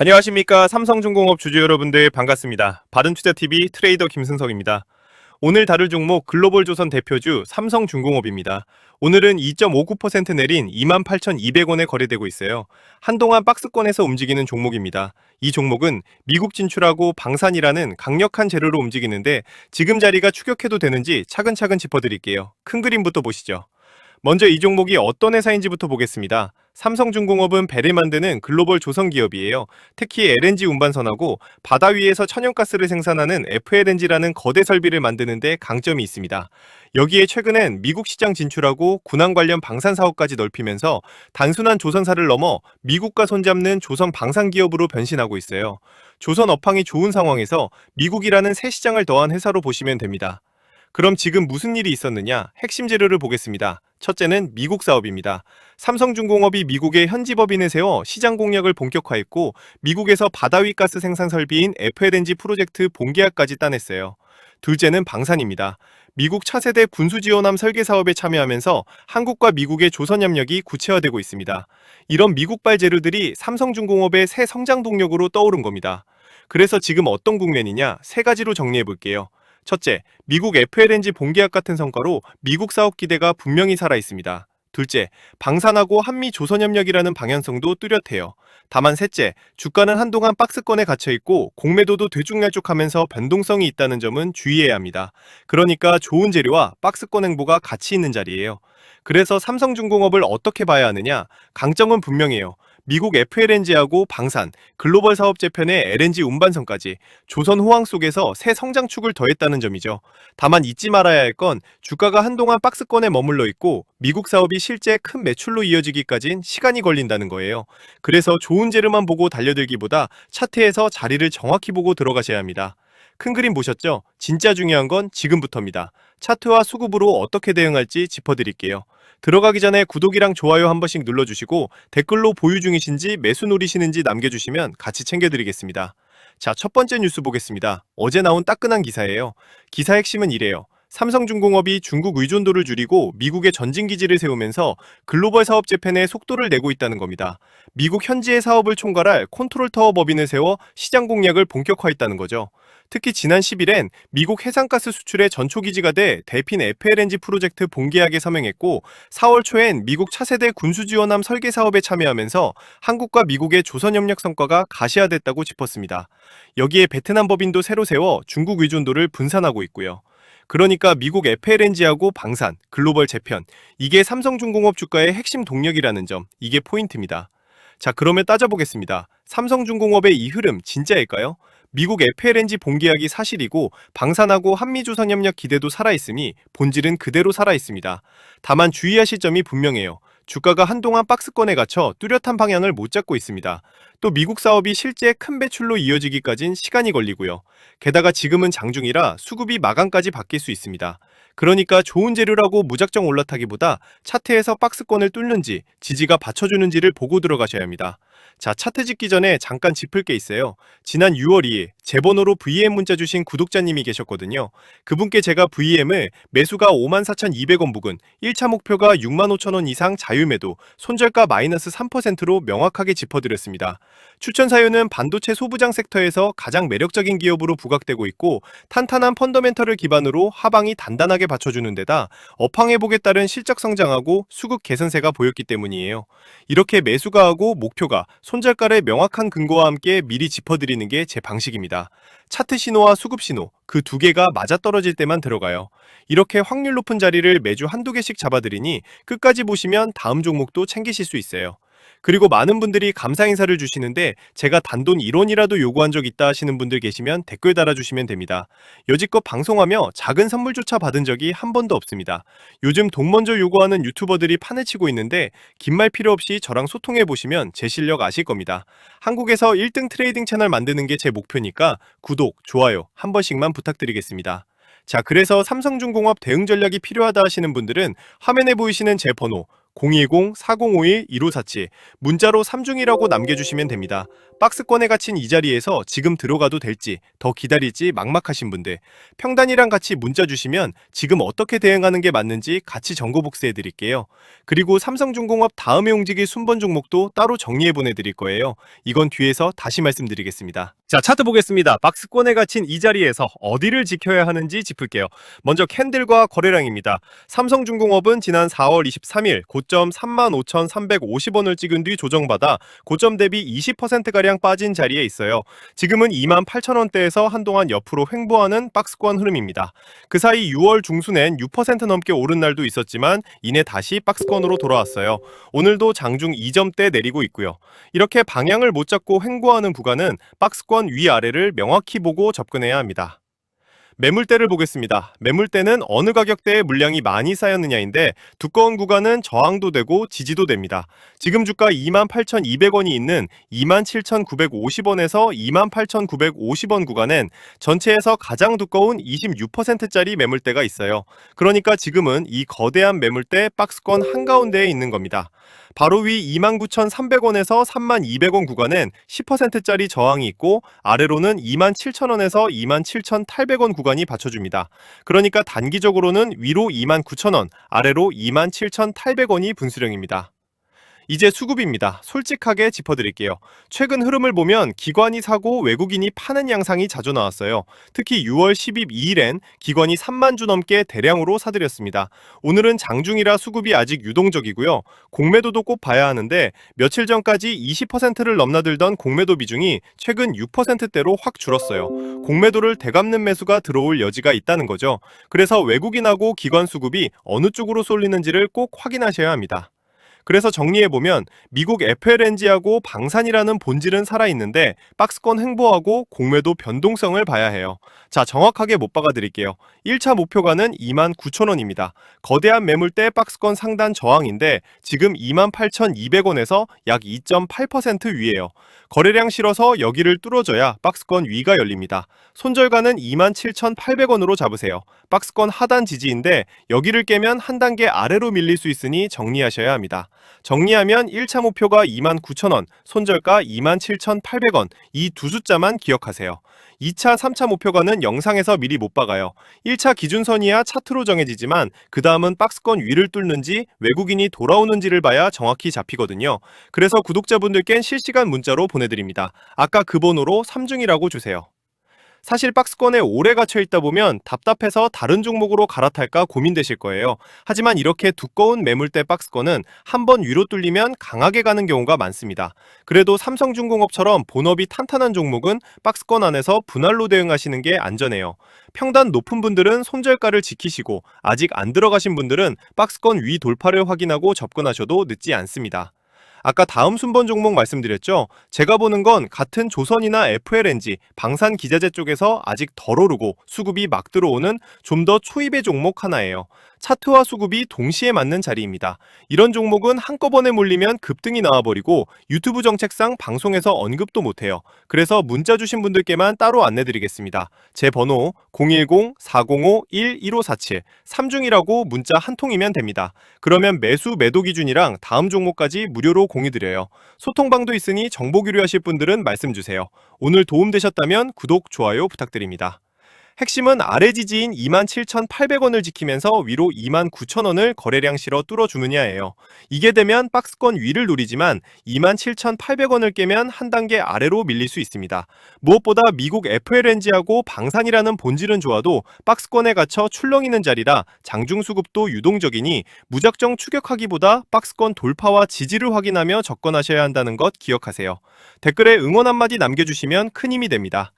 안녕하십니까. 삼성중공업 주주 여러분들 반갑습니다. 바른투자TV 트레이더 김승석입니다. 오늘 다룰 종목 글로벌조선 대표주 삼성중공업입니다. 오늘은 2.59% 내린 28,200원에 거래되고 있어요. 한동안 박스권에서 움직이는 종목입니다. 이 종목은 미국 진출하고 방산이라는 강력한 재료로 움직이는데 지금 자리가 추격해도 되는지 차근차근 짚어드릴게요. 큰 그림부터 보시죠. 먼저 이 종목이 어떤 회사인지부터 보겠습니다. 삼성중공업은 배를 만드는 글로벌 조선 기업이에요. 특히 LNG 운반선하고 바다 위에서 천연가스를 생산하는 FLNG라는 거대 설비를 만드는 데 강점이 있습니다. 여기에 최근엔 미국 시장 진출하고 군항 관련 방산 사업까지 넓히면서 단순한 조선사를 넘어 미국과 손잡는 조선 방산 기업으로 변신하고 있어요. 조선 업황이 좋은 상황에서 미국이라는 새 시장을 더한 회사로 보시면 됩니다. 그럼 지금 무슨 일이 있었느냐? 핵심 재료를 보겠습니다. 첫째는 미국 사업입니다. 삼성중공업이 미국에 현지 법인을 세워 시장 공략을 본격화했고 미국에서 바다위 가스 생산 설비인 FLNG 프로젝트 본계약까지 따냈어요. 둘째는 방산입니다. 미국 차세대 군수지원함 설계 사업에 참여하면서 한국과 미국의 조선협력이 구체화되고 있습니다. 이런 미국발 재료들이 삼성중공업의 새 성장 동력으로 떠오른 겁니다. 그래서 지금 어떤 국면이냐? 세 가지로 정리해 볼게요. 첫째, 미국 FLNG 본계약 같은 성과로 미국 사업 기대가 분명히 살아있습니다. 둘째, 방산하고 한미 조선협력이라는 방향성도 뚜렷해요. 다만 셋째, 주가는 한동안 박스권에 갇혀있고 공매도도 들쭉날쭉하면서 변동성이 있다는 점은 주의해야 합니다. 그러니까 좋은 재료와 박스권 행보가 같이 있는 자리예요. 그래서 삼성중공업을 어떻게 봐야 하느냐? 강점은 분명해요. 미국 FLNG하고 방산, 글로벌 사업 재편의 LNG 운반선까지 조선 호황 속에서 새 성장축을 더했다는 점이죠. 다만 잊지 말아야 할 건 주가가 한동안 박스권에 머물러 있고 미국 사업이 실제 큰 매출로 이어지기까진 시간이 걸린다는 거예요. 그래서 좋은 재료만 보고 달려들기보다 차트에서 자리를 정확히 보고 들어가셔야 합니다. 큰 그림 보셨죠? 진짜 중요한 건 지금부터입니다. 차트와 수급으로 어떻게 대응할지 짚어드릴게요. 들어가기 전에 구독이랑 좋아요 한 번씩 눌러주시고 댓글로 보유 중이신지 매수 노리시는지 남겨주시면 같이 챙겨드리겠습니다. 자, 첫 번째 뉴스 보겠습니다. 어제 나온 따끈한 기사예요. 기사 핵심은 이래요. 삼성중공업이 중국 의존도를 줄이고 미국의 전진기지를 세우면서 글로벌 사업 재편에 속도를 내고 있다는 겁니다. 미국 현지의 사업을 총괄할 컨트롤 타워 법인을 세워 시장 공략을 본격화했다는 거죠. 특히 지난 10일엔 미국 해상가스 수출의 전초기지가 돼 데핀 FLNG 프로젝트 본계약에 서명했고 4월 초엔 미국 차세대 군수지원함 설계 사업에 참여하면서 한국과 미국의 조선협력 성과가 가시화됐다고 짚었습니다. 여기에 베트남 법인도 새로 세워 중국 의존도를 분산하고 있고요. 그러니까 미국 FLNG하고 방산, 글로벌 재편, 이게 삼성중공업 주가의 핵심 동력이라는 점, 이게 포인트입니다. 자, 그러면 따져보겠습니다. 삼성중공업의 이 흐름 진짜일까요? 미국 FLNG 본계약이 사실이고 방산하고 한미조선협력 기대도 살아있으니 본질은 그대로 살아있습니다. 다만 주의하실 점이 분명해요. 주가가 한동안 박스권에 갇혀 뚜렷한 방향을 못 잡고 있습니다. 또 미국 사업이 실제 큰 매출로 이어지기까진 시간이 걸리고요. 게다가 지금은 장중이라 수급이 마감까지 바뀔 수 있습니다. 그러니까 좋은 재료라고 무작정 올라타기보다 차트에서 박스권을 뚫는지 지지가 받쳐주는지를 보고 들어가셔야 합니다. 자, 차트 짓기 전에 잠깐 짚을 게 있어요. 지난 6월 2일 제 번호로 VM 문자 주신 구독자님이 계셨거든요. 그분께 제가 VM을 매수가 54,200원 부근, 1차 목표가 65,000원 이상 자유매도, 손절가 마이너스 3%로 명확하게 짚어드렸습니다. 추천 사유는 반도체 소부장 섹터에서 가장 매력적인 기업으로 부각되고 있고 탄탄한 펀더멘털을 기반으로 하방이 단단하게 받쳐주는 데다 업황 회복에 따른 실적 성장하고 수급 개선세가 보였기 때문이에요. 이렇게 매수가하고 목표가, 손절가를 명확한 근거와 함께 미리 짚어드리는 게 제 방식입니다. 차트 신호와 수급 신호, 그 두 개가 맞아떨어질 때만 들어가요. 이렇게 확률 높은 자리를 매주 한두 개씩 잡아드리니 끝까지 보시면 다음 종목도 챙기실 수 있어요. 그리고 많은 분들이 감사 인사를 주시는데 제가 단돈 1원이라도 요구한 적 있다 하시는 분들 계시면 댓글 달아주시면 됩니다. 여지껏 방송하며 작은 선물조차 받은 적이 한 번도 없습니다. 요즘 돈 먼저 요구하는 유튜버들이 판을 치고 있는데 긴 말 필요 없이 저랑 소통해보시면 제 실력 아실 겁니다. 한국에서 1등 트레이딩 채널 만드는 게 제 목표니까 구독, 좋아요 한 번씩만 부탁드리겠습니다. 자, 그래서 삼성중공업 대응 전략이 필요하다 하시는 분들은 화면에 보이시는 제 번호 010-4051-1547, 문자로 삼중이라고 남겨주시면 됩니다. 박스권에 갇힌 이 자리에서 지금 들어가도 될지, 더 기다릴지 막막하신 분들, 평단이랑 같이 문자 주시면 지금 어떻게 대응하는 게 맞는지 같이 정보 복사해 드릴게요. 그리고 삼성중공업 다음에 움직일 순번 종목도 따로 정리해 보내드릴 거예요. 이건 뒤에서 다시 말씀드리겠습니다. 자, 차트 보겠습니다. 박스권에 갇힌 이 자리에서 어디를 지켜야 하는지 짚을게요. 먼저 캔들과 거래량입니다. 삼성중공업은 지난 4월 23일 고점 35,350원을 찍은 뒤 조정받아 고점 대비 20%가량 빠진 자리에 있어요. 지금은 28,000원대에서 한동안 옆으로 횡보하는 박스권 흐름입니다. 그 사이 6월 중순엔 6% 넘게 오른 날도 있었지만 이내 다시 박스권으로 돌아왔어요. 오늘도 장중 2점대 내리고 있고요. 이렇게 방향을 못 잡고 횡보하는 구간은 박스권 위아래를 명확히 보고 접근해야 합니다. 매물대를 보겠습니다. 매물대는 어느 가격대에 물량이 많이 쌓였느냐인데 두꺼운 구간은 저항도 되고 지지도 됩니다. 지금 주가 28,200원이 있는 27,950원에서 28,950원 구간엔 전체에서 가장 두꺼운 26%짜리 매물대가 있어요. 그러니까 지금은 이 거대한 매물대 박스권 한가운데에 있는 겁니다. 바로 위 29,300원에서 32,200원 구간엔 10%짜리 저항이 있고 아래로는 27,000원에서 27,800원 구간이 받쳐줍니다. 그러니까 단기적으로는 위로 29,000원, 아래로 27,800원이 분수령입니다. 이제 수급입니다. 솔직하게 짚어드릴게요. 최근 흐름을 보면 기관이 사고 외국인이 파는 양상이 자주 나왔어요. 특히 6월 12일엔 기관이 3만 주 넘게 대량으로 사들였습니다. 오늘은 장중이라 수급이 아직 유동적이고요. 공매도도 꼭 봐야 하는데 며칠 전까지 20%를 넘나들던 공매도 비중이 최근 6%대로 확 줄었어요. 공매도를 되갚는 매수가 들어올 여지가 있다는 거죠. 그래서 외국인하고 기관 수급이 어느 쪽으로 쏠리는지를 꼭 확인하셔야 합니다. 그래서 정리해보면 미국 FLNG하고 방산이라는 본질은 살아있는데 박스권 횡보하고 공매도 변동성을 봐야 해요. 자, 정확하게 못 박아드릴게요. 1차 목표가는 29,000원입니다. 거대한 매물대 박스권 상단 저항인데 지금 28,200원에서 약 2.8% 위에요. 거래량 실어서 여기를 뚫어줘야 박스권 위가 열립니다. 손절가는 27,800원으로 잡으세요. 박스권 하단 지지인데 여기를 깨면 한 단계 아래로 밀릴 수 있으니 정리하셔야 합니다. 정리하면 1차 목표가 29,000원, 손절가 27,800원, 이 두 숫자만 기억하세요. 2차, 3차 목표가는 영상에서 미리 못 박아요. 1차 기준선이야 차트로 정해지지만 그 다음은 박스권 위를 뚫는지 외국인이 돌아오는지를 봐야 정확히 잡히거든요. 그래서 구독자분들께는 실시간 문자로 보내드립니다. 아까 그 번호로 3중이라고 주세요. 사실 박스권에 오래 갇혀 있다 보면 답답해서 다른 종목으로 갈아탈까 고민되실 거예요. 하지만 이렇게 두꺼운 매물대 박스권은 한번 위로 뚫리면 강하게 가는 경우가 많습니다. 그래도 삼성중공업처럼 본업이 탄탄한 종목은 박스권 안에서 분할로 대응하시는 게 안전해요. 평단 높은 분들은 손절가를 지키시고 아직 안 들어가신 분들은 박스권 위 돌파를 확인하고 접근하셔도 늦지 않습니다. 아까 다음 순번 종목 말씀드렸죠? 제가 보는 건 같은 조선이나 FLNG, 방산 기자재 쪽에서 아직 덜 오르고 수급이 막 들어오는 좀 더 초입의 종목 하나예요. 차트와 수급이 동시에 맞는 자리입니다. 이런 종목은 한꺼번에 몰리면 급등이 나와버리고 유튜브 정책상 방송에서 언급도 못해요. 그래서 문자 주신 분들께만 따로 안내드리겠습니다. 제 번호 010-405-11547, 3중이라고 문자 한 통이면 됩니다. 그러면 매수 매도 기준이랑 다음 종목까지 무료로 공유드려요. 소통방도 있으니 정보 교류하실 분들은 말씀 주세요. 오늘 도움되셨다면 구독, 좋아요 부탁드립니다. 핵심은 아래 지지인 27,800원을 지키면서 위로 29,000원을 거래량 실어 뚫어주느냐예요. 이게 되면 박스권 위를 노리지만 27,800원을 깨면 한 단계 아래로 밀릴 수 있습니다. 무엇보다 미국 FLNG하고 방산이라는 본질은 좋아도 박스권에 갇혀 출렁이는 자리라 장중 수급도 유동적이니 무작정 추격하기보다 박스권 돌파와 지지를 확인하며 접근하셔야 한다는 것 기억하세요. 댓글에 응원 한마디 남겨주시면 큰 힘이 됩니다.